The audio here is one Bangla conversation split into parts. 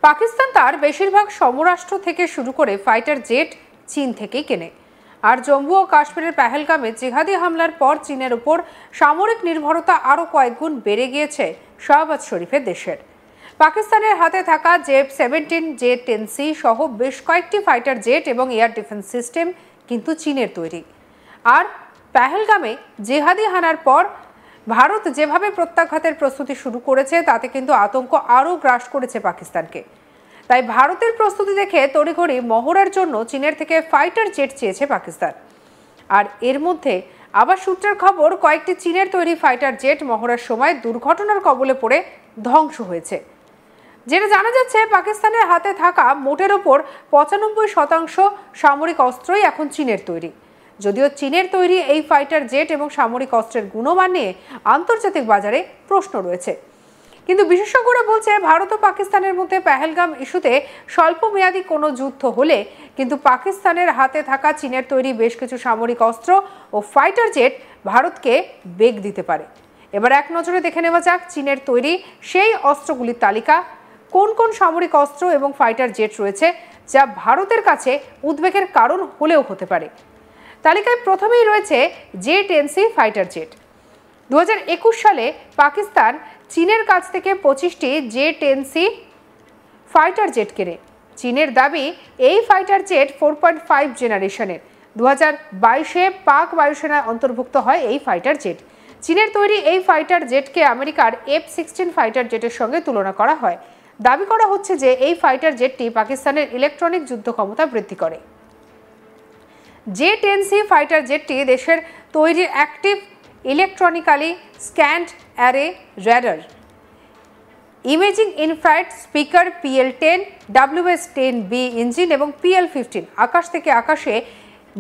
পাকিস্তান তার বেশিরভাগ সমরাষ্ট্র থেকে শুরু করে ফাইটার জেট চীন থেকেই কেনে। আর জম্মু ও কাশ্মীরের পেহেলগামে জিহাদি হামলার পর চীনের উপর সামরিক নির্ভরতা আরও কয়েকগুণ বেড়ে গিয়েছে শাহবাজ শরীফের দেশের। পাকিস্তানের হাতে থাকা J-17, J-10C সহ বেশ কয়েকটি ফাইটার জেট এবং এয়ার ডিফেন্স সিস্টেম কিন্তু চীনের তৈরি। আর পেহেলগামে জিহাদি হানার পর ভারত যেভাবে প্রত্যাঘাতের প্রস্তুতি শুরু করেছে তাতে কিন্তু আতঙ্ক আরও গ্রাস করেছে পাকিস্তানকে। তাই ভারতের প্রস্তুতি দেখে তড়িঘড়ি মহড়ার জন্য চীনের থেকে ফাইটার জেট চেয়েছে পাকিস্তান। আর এর মধ্যে আবার সূত্রের খবর, কয়েকটি চীনের তৈরি ফাইটার জেট মহড়ার সময় দুর্ঘটনার কবলে পড়ে ধ্বংস হয়েছে। যেটা জানা যাচ্ছে, পাকিস্তানের হাতে থাকা মোটের ওপর 95% সামরিক অস্ত্রই এখন চীনের তৈরি। যদিও চীনের তৈরি এই ফাইটার জেট এবং সামরিক অস্ত্রের গুণমান নিয়ে আন্তর্জাতিক বাজারে প্রশ্ন রয়েছে। কিন্তু বিশেষজ্ঞরা বলছে, ভারত ও পাকিস্তানের মধ্যে পেহেলগাম ইস্যুতে স্বল্পমেয়াদী কোনো যুদ্ধ হলে কিন্তু পাকিস্তানের হাতে থাকা চীনের তৈরি বেশ কিছু সামরিক অস্ত্র ও ফাইটার জেট ভারতকে বেগ দিতে পারে। এবার এক নজরে দেখে নেওয়া যাক চীনের তৈরি সেই অস্ত্রগুলির তালিকা। কোন কোন সামরিক অস্ত্র এবং ফাইটার জেট রয়েছে যা ভারতের কাছে উদ্বেগের কারণ হলেও হতে পারে। তালিকায় প্রথমেই রয়েছে J-10C ফাইটার জেট। 2021 সালে পাকিস্তান চীনের কাছ থেকে 25টি J-10C ফাইটার জেট কেনে। চীনের দাবি, এই ফাইটার জেট 4.5 জেনারেশনের। 2022-এ পাক বায়ুসেনায় অন্তর্ভুক্ত হয় এই ফাইটার জেট। চীনের তৈরি এই ফাইটার জেটকে আমেরিকার F-16 ফাইটার জেটের সঙ্গে তুলনা করা হয়। দাবি করা হচ্ছে যে এই ফাইটার জেটটি পাকিস্তানের ইলেকট্রনিক যুদ্ধ ক্ষমতা বৃদ্ধি করে। J-10C ফাইটার জেটটি দেশের তৈরি active electronically scanned array radar, imaging infrared speaker PL-10, WS-10B engine এবং PL-15 আকাশ থেকে আকাশে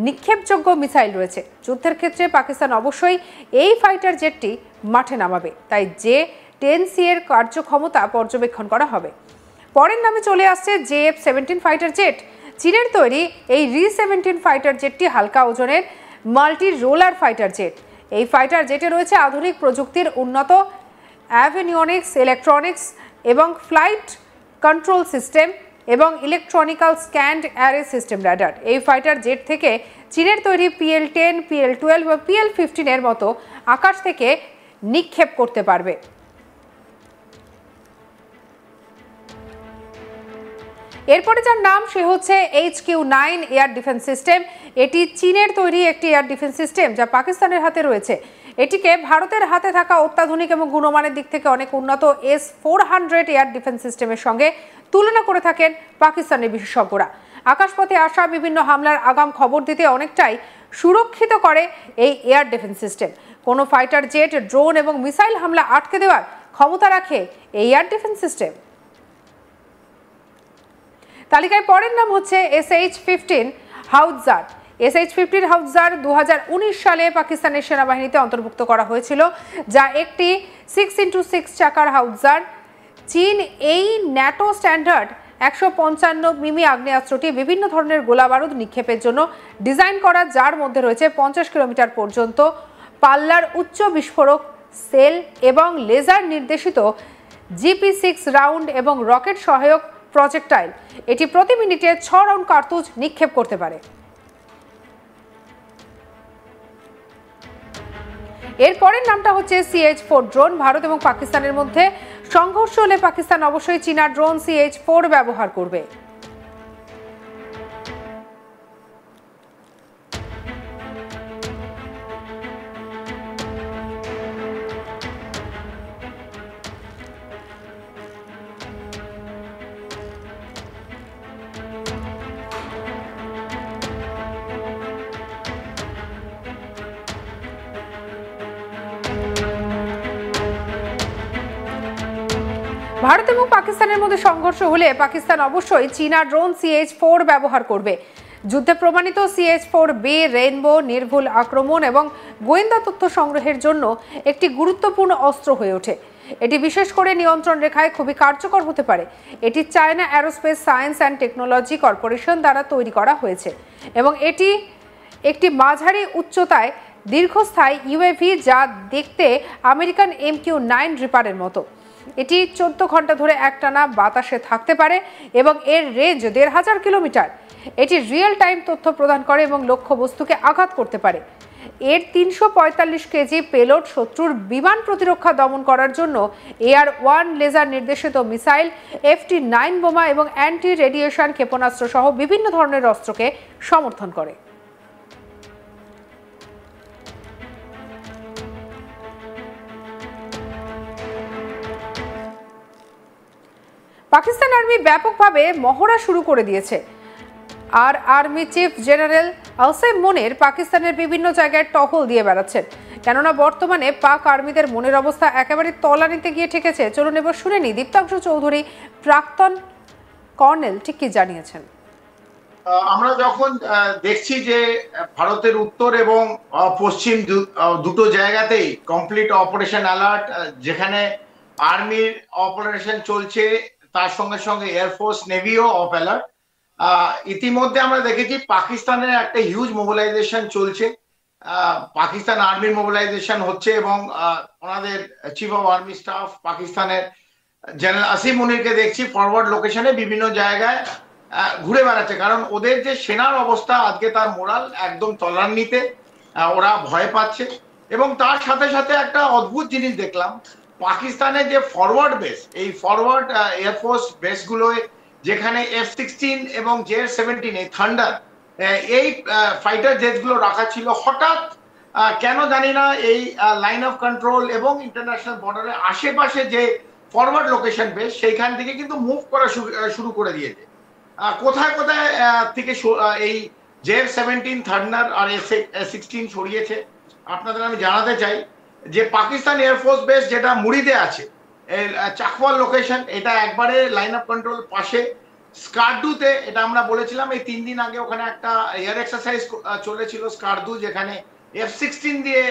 নিক্ষেপযোগ্য মিসাইল রয়েছে। যুদ্ধের ক্ষেত্রে পাকিস্তান অবশ্যই এই ফাইটার জেটটি মাঠে নামাবে, তাই J-10C এর কার্যক্ষমতা পর্যবেক্ষণ করা হবে। পরের নামে চলে আসছে JF-17 ফাইটার জেট। চীনের তৈরি এই RE-17 ফাইটার জেটটি হালকা ওজনের মাল্টি রোলার ফাইটার জেট। এই ফাইটার জেটে রয়েছে আধুনিক প্রযুক্তির উন্নত অ্যাভিনিয়নিক্স, ইলেকট্রনিক্স এবং ফ্লাইট কন্ট্রোল সিস্টেম এবং electronical scanned array system radar. এই ফাইটার জেট থেকে চীনের তৈরি PL-10, PL-12 বা PL-15 এর মতো আকাশ থেকে নিক্ষেপ করতে পারবে। এরপরে যার নাম সে হচ্ছে HQ-9 এয়ার ডিফেন্স সিস্টেম। এটি চীনের তৈরি একটি এয়ার ডিফেন্স সিস্টেম যা পাকিস্তানের হাতে রয়েছে। এটিকে ভারতের হাতে থাকা অত্যাধুনিক এবং গুণমানের দিক থেকে অনেক উন্নত S-400 এয়ার ডিফেন্স সিস্টেমের সঙ্গে তুলনা করে থাকেন পাকিস্তানের বিশেষজ্ঞরা। আকাশপথে আসা বিভিন্ন হামলার আগাম খবর দিতে অনেকটাই সুরক্ষিত করে এই এয়ার ডিফেন্স সিস্টেম। কোনো ফাইটার জেট, ড্রোন এবং মিসাইল হামলা আটকে দেওয়ার ক্ষমতা রাখে এই এয়ার ডিফেন্স সিস্টেম। তালিকায় পরের নাম হচ্ছে SH-15 হাউটজার। SH-15 হাউটজার 2019 সালে পাকিস্তানের সেনাবাহিনীতে অন্তর্ভুক্ত করা হয়েছিল, যা একটি 6x6 চাকার হাউটজার। চীন এই ন্যাটো স্ট্যান্ডার্ড 155 মিমি আগ্নেয়াস্ত্রটি বিভিন্ন ধরনের গোলাবারুদ নিক্ষেপের জন্য ডিজাইন করা, যার মধ্যে রয়েছে 50 কিলোমিটার পর্যন্ত পাল্লার উচ্চ বিস্ফোরক সেল এবং লেজার নির্দেশিত GP6 রাউন্ড এবং রকেট সহায়ক প্রজেক্টাইল। এটি প্রতি মিনিটে 6 রাউন্ড কার্তুজ নিক্ষেপ করতে পারে। এর পরের নামটা হচ্ছে CH-4 ড্রোন। ভারত এবং পাকিস্তানের মধ্যে সংঘর্ষ হলে পাকিস্তান অবশ্যই চীনা ড্রোন CH-4 ব্যবহার করবে। ভারত এবং পাকিস্তানের মধ্যে সংঘর্ষ হলে পাকিস্তান অবশ্যই চীনা ড্রোন CH-4 ব্যবহার করবে। যুদ্ধে প্রমাণিত CH-4B রেইনবো নির্ভুল আক্রমণ এবং গোয়েন্দা তথ্য সংগ্রহের জন্য একটি গুরুত্বপূর্ণ অস্ত্র হয়ে ওঠে। এটি বিশেষ করে নিয়ন্ত্রণ রেখায় খুবই কার্যকর হতে পারে। এটি China aerospace science and technology corporation দ্বারা তৈরি করা হয়েছে এবং এটি একটি মাঝারি উচ্চতায় দীর্ঘস্থায়ী UAV, যা দেখতে আমেরিকান MQ-9 রিপারের মতো। এটি 14 ঘন্টা ধরে একটানা বাতাসে থাকতে পারে এবং এর রেঞ্জ 1500 কিলোমিটার। এটি রিয়েল টাইম তথ্য প্রদান করে এবং লক্ষ্যবস্তুকে আঘাত করতে পারে। এর 345 কেজি পেলোড শত্রুর বিমান প্রতিরক্ষা দমন করার জন্য AR-1 লেজার নির্দেশিত মিসাইল, FT-9 বোমা এবং অ্যান্টি রেডিয়েশন ক্ষেপণাস্ত্র সহ বিভিন্ন ধরনের অস্ত্রকে সমর্থন করে। পাকিস্তান আর্মি ব্যাপকভাবে মহড়া শুরু করে দিয়েছে। আর আর্মি চিফ জেনারেল আসিম মুনির পাকিস্তানের বিভিন্ন জায়গায় টহল দিয়ে বেড়াচ্ছেন, কেননা বর্তমানে পাক আর্মিদের মনের অবস্থা একেবারে তলানিতে গিয়ে ঠেকেছে। চলুন এবার শুনে নিই দীপ্তাংশু চৌধুরী, প্রাক্তন কর্নেল, ঠিক কি জানিয়েছেন। আমরা যখন দেখছি যে ভারতের উত্তর এবং পশ্চিম দুটো জায়গাতেই কমপ্লিট অপারেশন অ্যালার্ট, যেখানে আর্মির অপারেশন চলছে তার সঙ্গে সঙ্গে এয়ারফোর্স নেভিও অফ অ্যালার্ট। ইতিমধ্যে আমরা দেখেছি পাকিস্তানের একটা হিউজ মোবিলাইজেশন চলছে, পাকিস্তান আর্মির মোবিলাইজেশন হচ্ছে এবং ওনাদের চিফ অফ আর্মি স্টাফ পাকিস্তানের জেনারেল আসিম মুনিরকে দেখছি ফরওয়ার্ড লোকেশনে বিভিন্ন জায়গায় ঘুরে বেড়াচ্ছে, কারণ ওদের যে সেনার অবস্থা আজকে তার মোরাল একদম তলান্নিতে, ওরা ভয় পাচ্ছে। এবং তার সাথে সাথে একটা অদ্ভুত জিনিস দেখলাম, পাকিস্তানের যে ফরওয়ার্ড বেস, এই ফরওয়ার্ড এয়ারফোর্স বেসগুলোয় যেখানে F-16 এবং JF-17 এই থান্ডার এই ফাইটার জেটগুলো রাখা ছিল, হঠাৎ কেন জানি না এই লাইন অফ কন্ট্রোল এবং ইন্টারন্যাশনাল বর্ডারের আশেপাশে যে ফরওয়ার্ড লোকেশন বেস সেইখান থেকে কিন্তু মুভ করা শুরু করে দিয়েছে। কোথায় কোথায় থেকে এই JF-17 থান্ডার আর F-16 সরিয়েছে আপনাদের আমি জানাতে চাই যে পাকিস্তান এয়ারফোর্স বেস যেটা মুড়িতে আছে, চাকওয়াল লোকেশন, এটা একবারে লাইন অফ কন্ট্রোল পাশে। স্কারদুতে, এটা আমরা বলেছিলাম এই 3 দিন আগে, ওখানে একটা এয়ার এক্সারসাইজ চলেছিল স্কারদু, যেখানে F-16 দিয়ে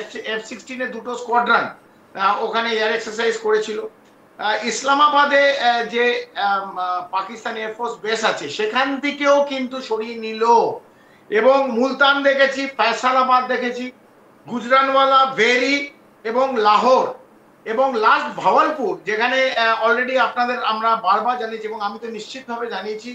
F-16 এর দুটো স্কোয়াড্রন ওখানে এয়ার এক্সারসাইজ করেছিল। ইসলামাবাদে যে পাকিস্তান এয়ারফোর্স বেস আছে সেখান থেকেও কিন্তু সরিয়ে নিল। এবং মুলতান দেখেছি, ফয়সালাবাদ দেখেছি, গুজরানওয়ালা, ভেরি এবং লাহোর এবং লাস্ট ভাওয়ালপুর, যেখানে অলরেডি আপনাদের আমরা বারবার জানিয়েছি এবং আমি তো নিশ্চিতভাবে জানিয়েছি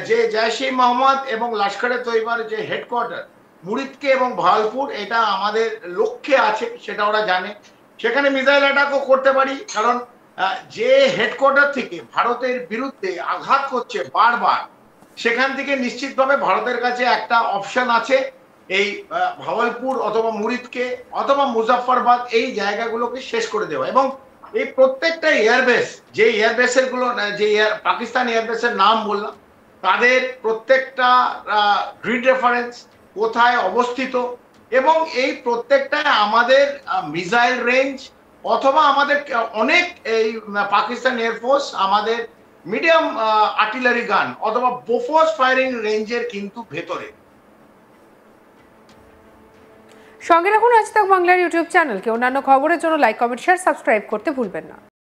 যে জৈশ ই মোহাম্মদ এবং লস্করে তৈবার যে হেডকোয়ার্টার মুরিদকে এবং ভাওয়ালপুর, এটা আমাদের লক্ষ্যে আছে, সেটা ওরা জানে। সেখানে মিসাইল অ্যাটাকও করতে পারি, কারণ যে হেডকোয়ার্টার থেকে ভারতের বিরুদ্ধে আঘাত করছে বারবার, সেখান থেকে নিশ্চিতভাবে ভারতের কাছে একটা অপশন আছে, এই ভাওয়ালপুর অথবা মুরিদকে অথবা মুজাফফরবাদ এই জায়গাগুলোকে শেষ করে দেওয়া। এবং এই প্রত্যেকটা এয়ারবেস, যে এয়ারবেসের গুলো, যে পাকিস্তান এয়ারবেসের নাম বললাম, তাদের প্রত্যেকটা গ্রিড রেফারেন্স কোথায় অবস্থিত এবং এই প্রত্যেকটা আমাদের মিসাইল রেঞ্জ অথবা আমাদের অনেক এই পাকিস্তান এয়ারফোর্স আমাদের মিডিয়াম আর্টিলারি গান অথবা বোফোর্স ফায়ারিং রেঞ্জের কিন্তু ভেতরে। সঙ্গে রাখুন আজ তাক বাংলার ইউটিউব চ্যানেলকে। অন্যান্য খবরের জন্য লাইক, কমেন্ট, শেয়ার, সাবস্ক্রাইব করতে ভুলবেন না।